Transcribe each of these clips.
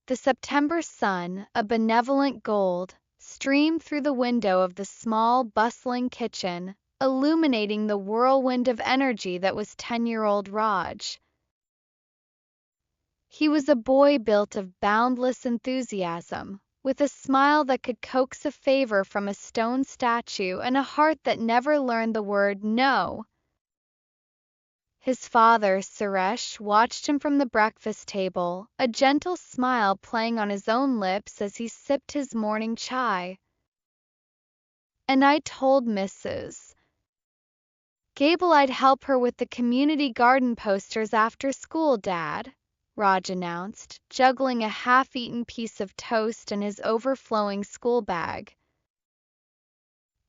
The September sun, a benevolent gold, streamed through the window of the small, bustling kitchen, illuminating the whirlwind of energy that was 10-year-old Raj. He was a boy built of boundless enthusiasm, with a smile that could coax a favor from a stone statue and a heart that never learned the word no. His father, Suresh, watched him from the breakfast table, a gentle smile playing on his own lips as he sipped his morning chai. "And I told Mrs. Gable I'd help her with the community garden posters after school, Dad," Raj announced, juggling a half-eaten piece of toast and his overflowing school bag.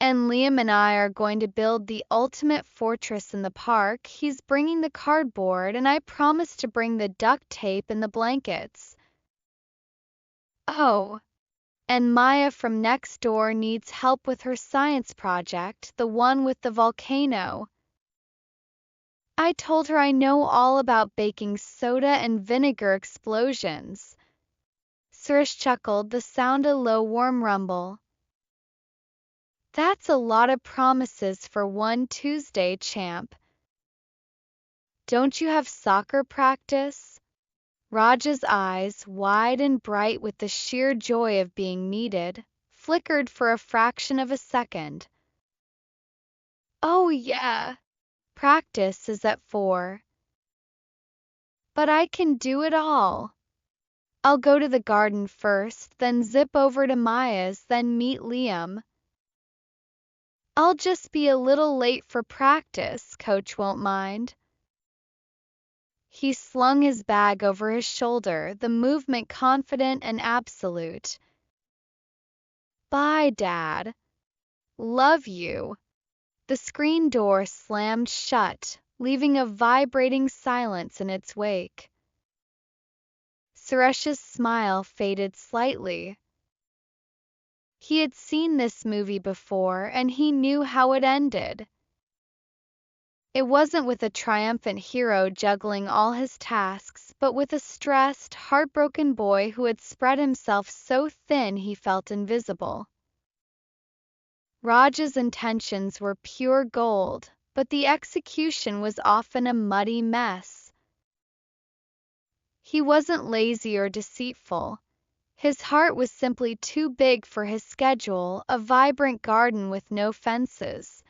"And Liam and I are going to build the ultimate fortress in the park. He's bringing the cardboard, and I promised to bring the duct tape and the blankets. Oh, and Maya from next door needs help with her science project, the one with the volcano. I told her I know all about baking soda and vinegar explosions." Suresh chuckled, the sound a low warm rumble. "That's a lot of promises for one Tuesday, champ. Don't you have soccer practice?" Raj's eyes, wide and bright with the sheer joy of being needed, flickered for a fraction of a second. "Oh yeah, practice is at 4. But I can do it all. I'll go to the garden first, then zip over to Maya's, then meet Liam. I'll just be a little late for practice, Coach won't mind." He slung his bag over his shoulder, the movement confident and absolute. "Bye, Dad. Love you." The screen door slammed shut, leaving a vibrating silence in its wake. Suresh's smile faded slightly. He had seen this movie before, and he knew how it ended. It wasn't with a triumphant hero juggling all his tasks, but with a stressed, heartbroken boy who had spread himself so thin he felt invisible. Raj's intentions were pure gold, but the execution was often a muddy mess. He wasn't lazy or deceitful. His heart was simply too big for his schedule, a vibrant garden with no fences.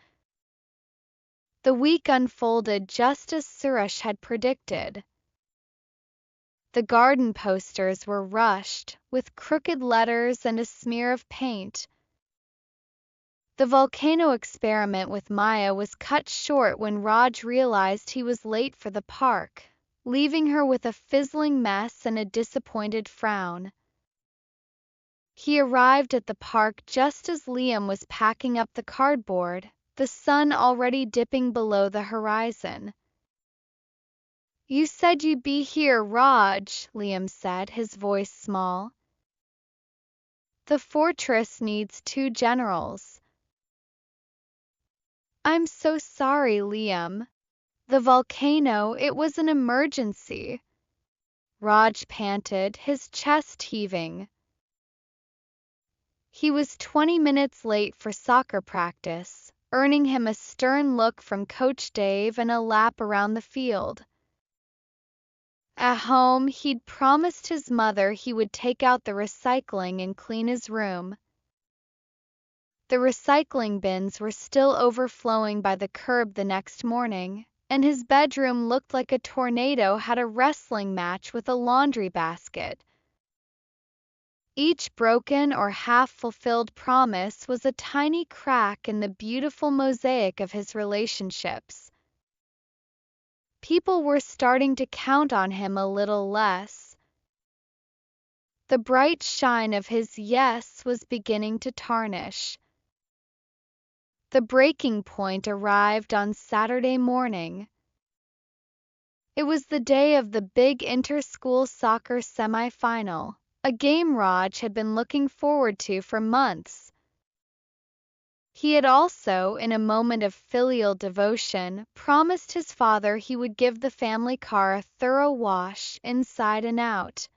The week unfolded just as Suresh had predicted. The garden posters were rushed, with crooked letters and a smear of paint. The volcano experiment with Maya was cut short when Raj realized he was late for the park, leaving her with a fizzling mess and a disappointed frown. He arrived at the park just as Liam was packing up the cardboard, the sun already dipping below the horizon. "You said you'd be here, Raj," Liam said, his voice small. "The fortress needs 2 generals." "I'm so sorry, Liam. The volcano, it was an emergency." Raj panted, his chest heaving. He was 20 minutes late for soccer practice, earning him a stern look from Coach Dave and a lap around the field. At home, he'd promised his mother he would take out the recycling and clean his room. The recycling bins were still overflowing by the curb the next morning, and his bedroom looked like a tornado had a wrestling match with a laundry basket. Each broken or half-fulfilled promise was a tiny crack in the beautiful mosaic of his relationships. People were starting to count on him a little less. The bright shine of his yes was beginning to tarnish. The breaking point arrived on Saturday morning. It was the day of the big inter-school soccer semi-final, a game Raj had been looking forward to for months. He had also, in a moment of filial devotion, promised his father he would give the family car a thorough wash inside and out.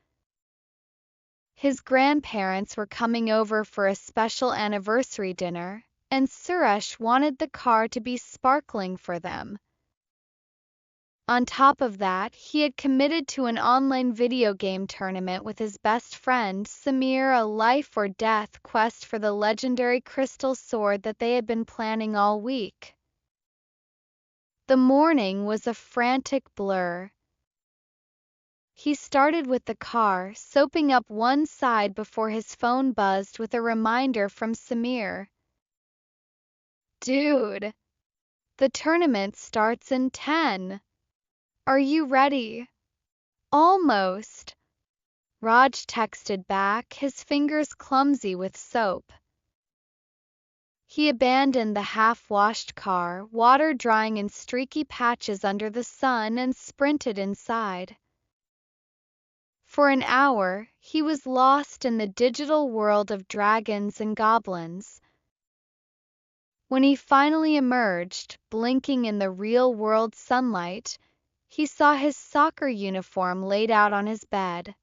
His grandparents were coming over for a special anniversary dinner, and Suresh wanted the car to be sparkling for them. On top of that, he had committed to an online video game tournament with his best friend Samir, a life-or-death quest for the legendary crystal sword that they had been planning all week. The morning was a frantic blur. He started with the car, soaping up one side before his phone buzzed with a reminder from Samir. "Dude, the tournament starts in 10. Are you ready?" "Almost," Raj texted back, his fingers clumsy with soap. He abandoned the half-washed car, water drying in streaky patches under the sun, and sprinted inside. For an hour, he was lost in the digital world of dragons and goblins. When he finally emerged, blinking in the real-world sunlight, he saw his soccer uniform laid out on his bed.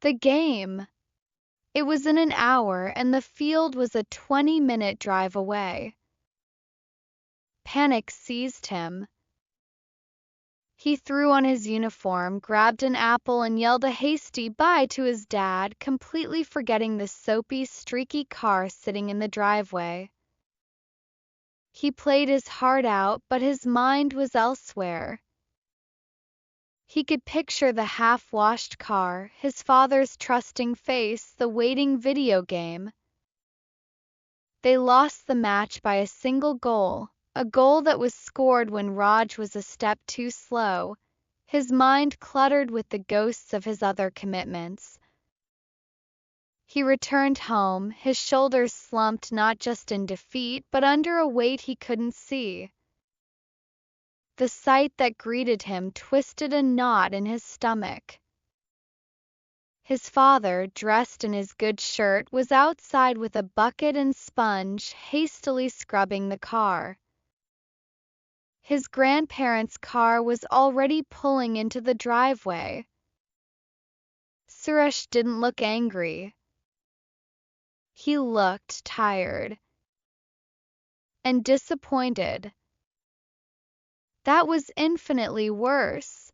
The game! It was in an hour, and the field was a 20-minute drive away. Panic seized him. He threw on his uniform, grabbed an apple, and yelled a hasty bye to his dad, completely forgetting the soapy, streaky car sitting in the driveway. He played his heart out, but his mind was elsewhere. He could picture the half-washed car, his father's trusting face, the waiting video game. They lost the match by a single goal, a goal that was scored when Raj was a step too slow, his mind cluttered with the ghosts of his other commitments. He returned home, his shoulders slumped not just in defeat but under a weight he couldn't see. The sight that greeted him twisted a knot in his stomach. His father, dressed in his good shirt, was outside with a bucket and sponge, hastily scrubbing the car. His grandparents' car was already pulling into the driveway. Suresh didn't look angry. He looked tired and disappointed. That was infinitely worse.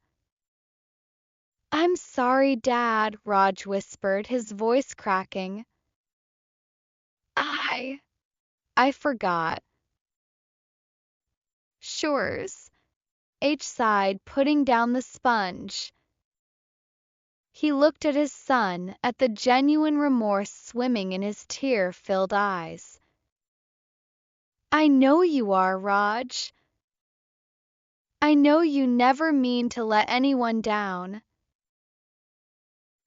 "I'm sorry, Dad," Raj whispered, his voice cracking. I forgot." "Shures," H sighed, putting down the sponge. He looked at his son, at the genuine remorse swimming in his tear-filled eyes. "I know you are, Raj. I know you never mean to let anyone down."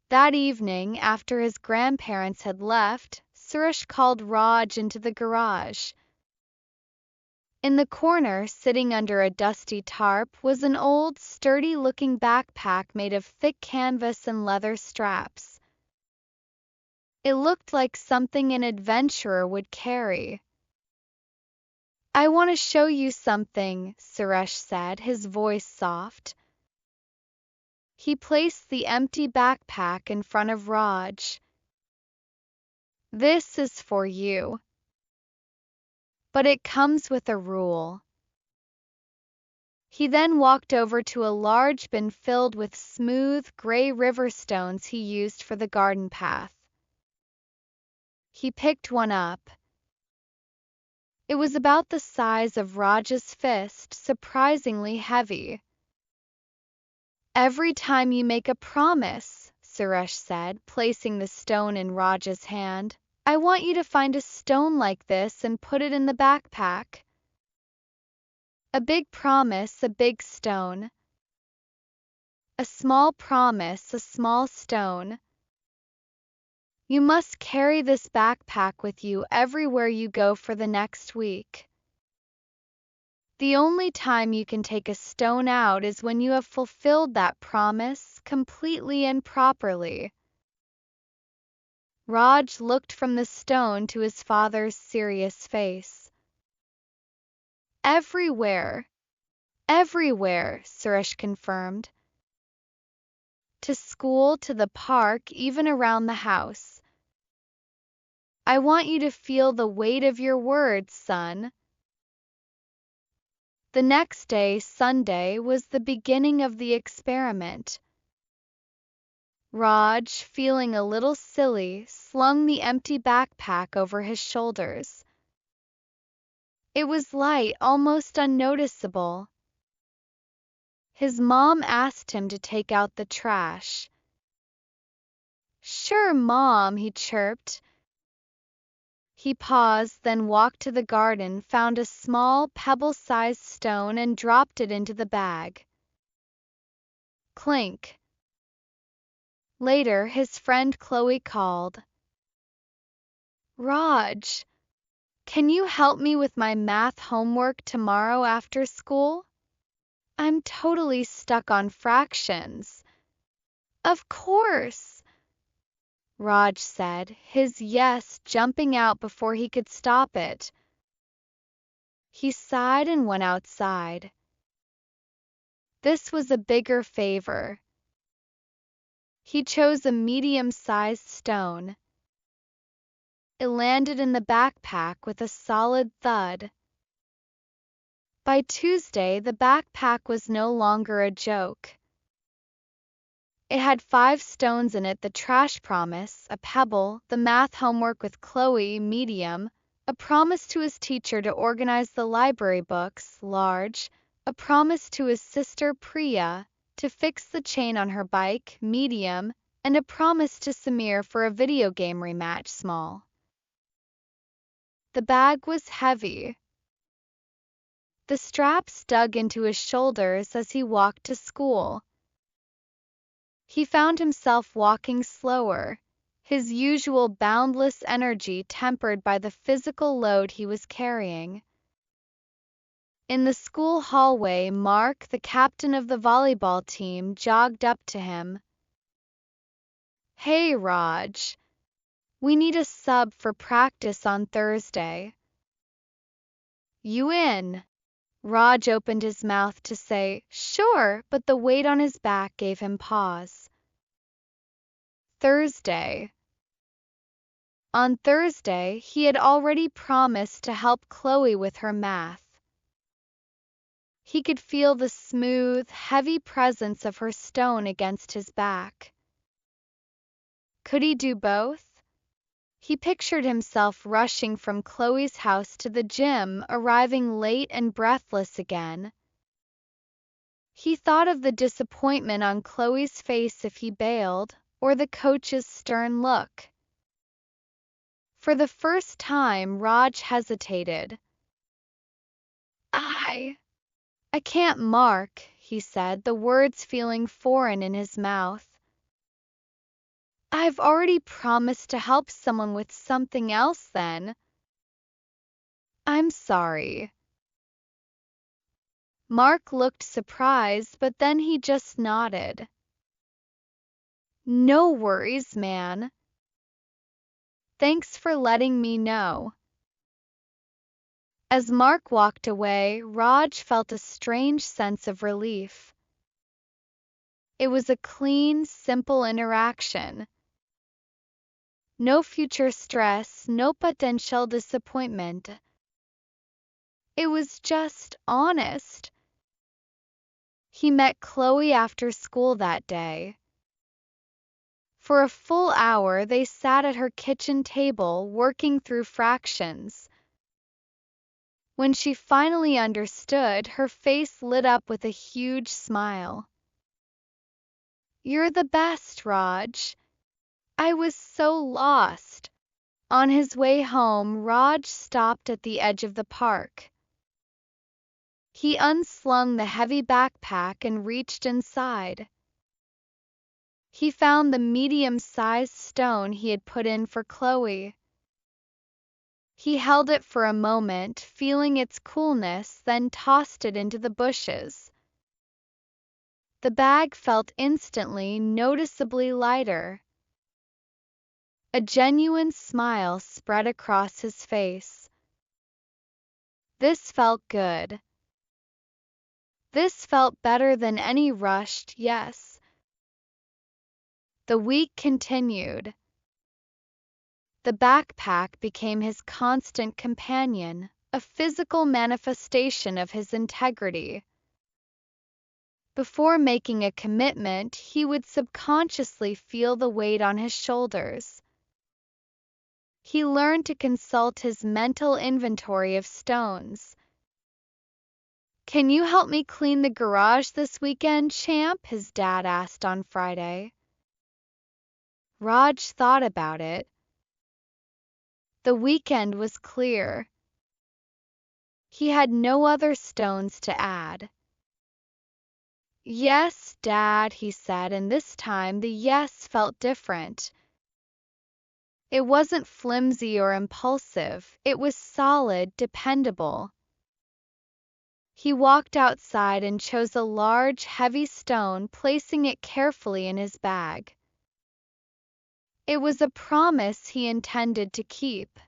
That evening, after his grandparents had left, Suresh called Raj into the garage. In the corner, sitting under a dusty tarp, was an old, sturdy-looking backpack made of thick canvas and leather straps. It looked like something an adventurer would carry. "I want to show you something," Suresh said, his voice soft. He placed the empty backpack in front of Raj. "This is for you. But it comes with a rule." He then walked over to a large bin filled with smooth, gray river stones he used for the garden path. He picked one up. It was about the size of Raj's fist, surprisingly heavy. "Every time you make a promise," Suresh said, placing the stone in Raj's hand, "I want you to find a stone like this and put it in the backpack. A big promise, a big stone. A small promise, a small stone. You must carry this backpack with you everywhere you go for the next week. The only time you can take a stone out is when you have fulfilled that promise completely and properly." Raj looked from the stone to his father's serious face. "Everywhere, everywhere," Suresh confirmed. to school, to the park, even around the house. I want you to feel the weight of your words, son. The next day, Sunday, was the beginning of the experiment. Raj, feeling a little silly, slung the empty backpack over his shoulders. It was light, almost unnoticeable. His mom asked him to take out the trash. "Sure, Mom," he chirped. He paused, then walked to the garden, found a small, pebble-sized stone and dropped it into the bag. Clink. Later, his friend Chloe called. "Raj, can you help me with my math homework tomorrow after school? I'm totally stuck on fractions." "Of course," Raj said, his yes jumping out before he could stop it. He sighed and went outside. This was a bigger favor. He chose a medium-sized stone. It landed in the backpack with a solid thud. By Tuesday, the backpack was no longer a joke. It had 5 stones in it: the trash promise, a pebble; the math homework with Chloe, medium; a promise to his teacher to organize the library books, large; a promise to his sister Priya to fix the chain on her bike, medium; and a promise to Samir for a video game rematch, small. The bag was heavy. The straps dug into his shoulders as he walked to school. He found himself walking slower, his usual boundless energy tempered by the physical load he was carrying. In the school hallway, Mark, the captain of the volleyball team, jogged up to him. "Hey, Raj, we need a sub for practice on Thursday." "You in?" Raj opened his mouth to say, "Sure," but the weight on his back gave him pause. Thursday. On Thursday, he had already promised to help Chloe with her math. He could feel the smooth, heavy presence of her stone against his back. Could he do both? He pictured himself rushing from Chloe's house to the gym, arriving late and breathless again. He thought of the disappointment on Chloe's face if he bailed, or the coach's stern look. For the first time, Raj hesitated. I can't, Mark," he said, the words feeling foreign in his mouth. "I've already promised to help someone with something else then." "I'm sorry." Mark looked surprised, but then he just nodded. "No worries, man. Thanks for letting me know." As Mark walked away, Raj felt a strange sense of relief. It was a clean, simple interaction. No future stress, no potential disappointment. It was just honest. He met Chloe after school that day. For a full hour, they sat at her kitchen table, working through fractions. When she finally understood, her face lit up with a huge smile. "You're the best, Raj. I was so lost." On his way home, Raj stopped at the edge of the park. He unslung the heavy backpack and reached inside. He found the medium-sized stone he had put in for Chloe. He held it for a moment, feeling its coolness, then tossed it into the bushes. The bag felt instantly, noticeably lighter. A genuine smile spread across his face. This felt good. This felt better than any rushed yes. The week continued. The backpack became his constant companion, a physical manifestation of his integrity. Before making a commitment, he would subconsciously feel the weight on his shoulders. He learned to consult his mental inventory of stones. "Can you help me clean the garage this weekend, champ?" his dad asked on Friday. Raj thought about it. The weekend was clear. He had no other stones to add. "Yes, Dad," he said, and this time the yes felt different. It wasn't flimsy or impulsive, it was solid, dependable. He walked outside and chose a large, heavy stone, placing it carefully in his bag. It was a promise he intended to keep.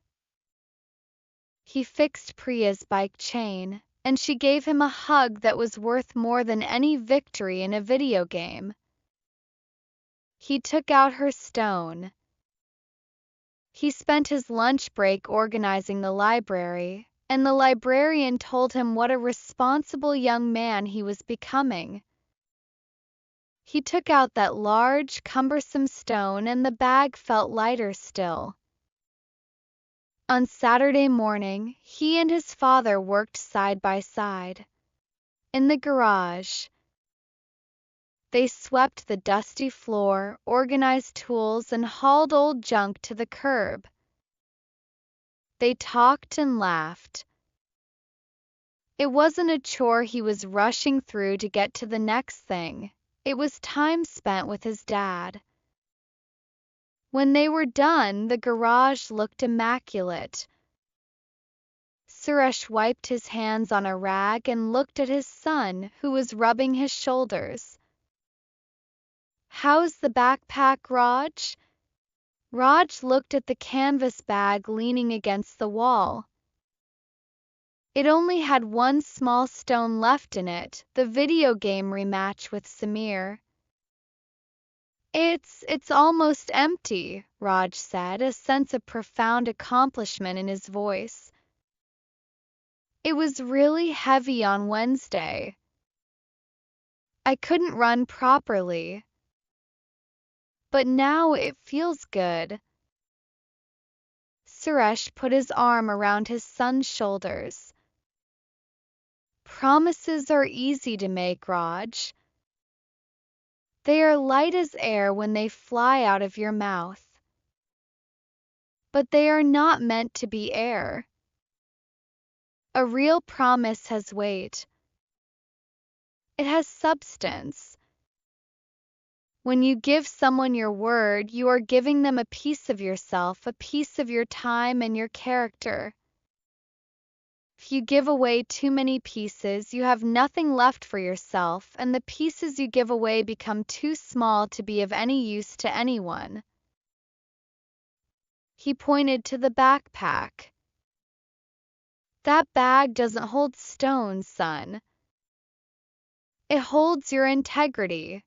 He fixed Priya's bike chain, and she gave him a hug that was worth more than any victory in a video game. He took out her stone. He spent his lunch break organizing the library, and the librarian told him what a responsible young man he was becoming. He took out that large, cumbersome stone, and the bag felt lighter still. On Saturday morning, he and his father worked side by side. In the garage, they swept the dusty floor, organized tools, and hauled old junk to the curb. They talked and laughed. It wasn't a chore he was rushing through to get to the next thing. It was time spent with his dad. When they were done, the garage looked immaculate. Suresh wiped his hands on a rag and looked at his son, who was rubbing his shoulders. "How's the backpack, Raj?" Raj looked at the canvas bag leaning against the wall. It only had one small stone left in it, the video game rematch with Samir. It's almost empty," Raj said, a sense of profound accomplishment in his voice. "It was really heavy on Wednesday. I couldn't run properly. But now it feels good." Suresh put his arm around his son's shoulders. "Promises are easy to make, Raj. They are light as air when they fly out of your mouth. But they are not meant to be air. A real promise has weight. It has substance. When you give someone your word, you are giving them a piece of yourself, a piece of your time and your character. If you give away too many pieces, you have nothing left for yourself, and the pieces you give away become too small to be of any use to anyone." He pointed to the backpack. "That bag doesn't hold stones, son. It holds your integrity.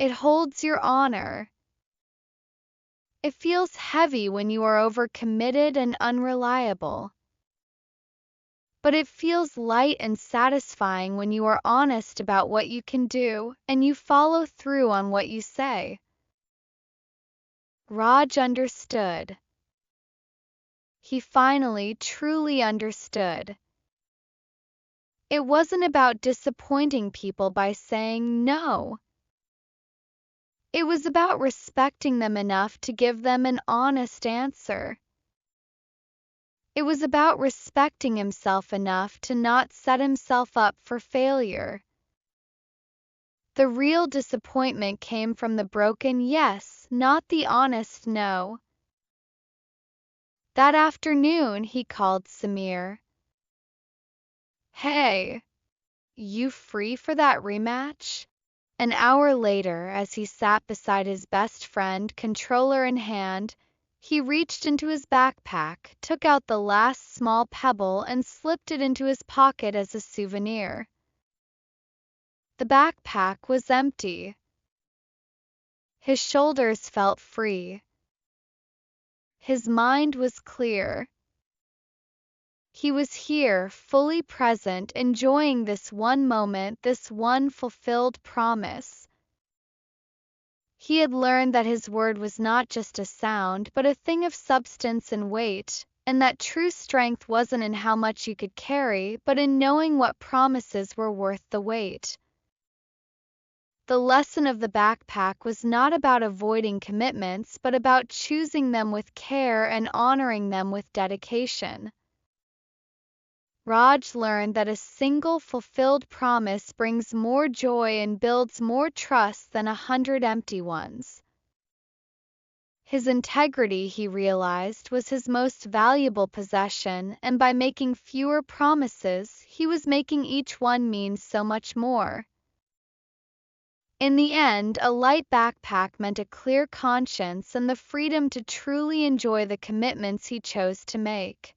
It holds your honor. It feels heavy when you are overcommitted and unreliable. But it feels light and satisfying when you are honest about what you can do and you follow through on what you say." Raj understood. He finally truly understood. It wasn't about disappointing people by saying no. It was about respecting them enough to give them an honest answer. It was about respecting himself enough to not set himself up for failure. The real disappointment came from the broken yes, not the honest no. That afternoon he called Samir. "Hey, you free for that rematch?" An hour later, as he sat beside his best friend, controller in hand, he reached into his backpack, took out the last small pebble, and slipped it into his pocket as a souvenir. The backpack was empty. His shoulders felt free. His mind was clear. He was here, fully present, enjoying this one moment, this one fulfilled promise. He had learned that his word was not just a sound, but a thing of substance and weight, and that true strength wasn't in how much you could carry, but in knowing what promises were worth the weight. The lesson of the backpack was not about avoiding commitments, but about choosing them with care and honoring them with dedication. Raj learned that a single fulfilled promise brings more joy and builds more trust than 100 empty ones. His integrity, he realized, was his most valuable possession, and by making fewer promises, he was making each one mean so much more. In the end, a light backpack meant a clear conscience and the freedom to truly enjoy the commitments he chose to make.